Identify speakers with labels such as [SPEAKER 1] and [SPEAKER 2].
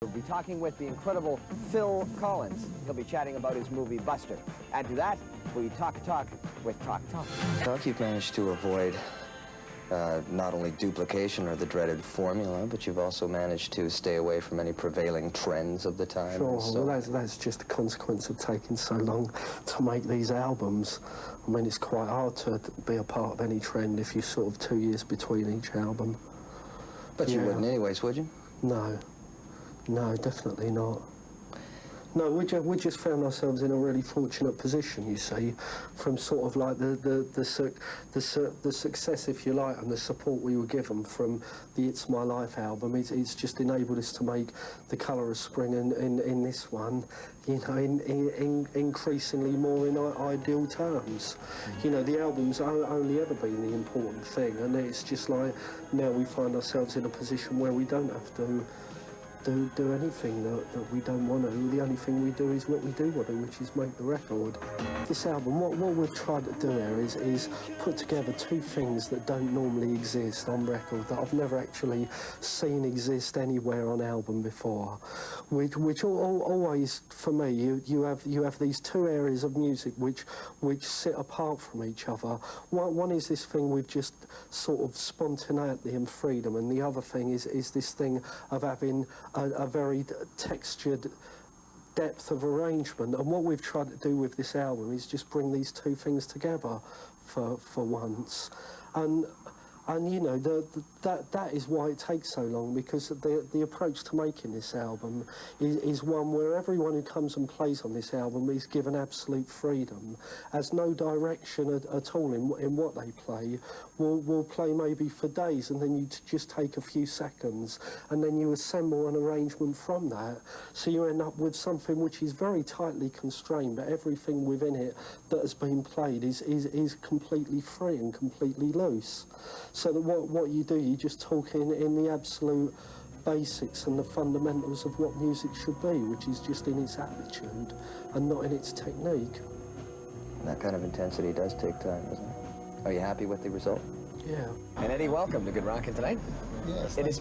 [SPEAKER 1] We'll be talking with the incredible Phil Collins. He'll be chatting about his movie Buster. Add to that, we talk with Talk.
[SPEAKER 2] Talk, you've managed to avoid not only duplication or the dreaded formula, but you've also managed to stay away from any prevailing trends of the time.
[SPEAKER 3] Sure,
[SPEAKER 2] So
[SPEAKER 3] well, that's just a consequence of taking so long to make these albums. I mean, it's quite hard to be a part of any trend if you're sort of 2 years between each album.
[SPEAKER 2] But you wouldn't anyways, would you?
[SPEAKER 3] No, definitely not. No, we just found ourselves in a really fortunate position, you see, from sort of like the success, if you like, and the support we were given from the It's My Life album. It's just enabled us to make The Colour of Spring in this one, you know, in increasingly more in ideal terms. You know, the album's only ever been the important thing, and it's just like now we find ourselves in a position where we don't have to do anything that we don't want to. The only thing we do is what we do want to, which is make the record. This album, what we've tried to do here is put together two things that don't normally exist on record, that I've never actually seen exist anywhere on album before. Which always, for me, you have these two areas of music which sit apart from each other. One is this thing with just sort of spontaneity and freedom, and the other thing is this thing of having a very textured depth of arrangement. And what we've tried to do with this album is just bring these two things together for once. And you know, that is why it takes so long, because the approach to making this album is one where everyone who comes and plays on this album is given absolute freedom, has no direction at all in what they play. Will play maybe for days, and then you just take a few seconds, and then you assemble an arrangement from that. So you end up with something which is very tightly constrained, but everything within it that has been played is completely free and completely loose. So that what you do, you just talk in the absolute basics and the fundamentals of what music should be, which is just in its attitude and not in its technique.
[SPEAKER 2] That kind of intensity does take time, doesn't it? Are you happy with the result?
[SPEAKER 3] Yeah.
[SPEAKER 1] And Eddie, welcome to Good Rockin' tonight.
[SPEAKER 4] Yes,
[SPEAKER 1] it is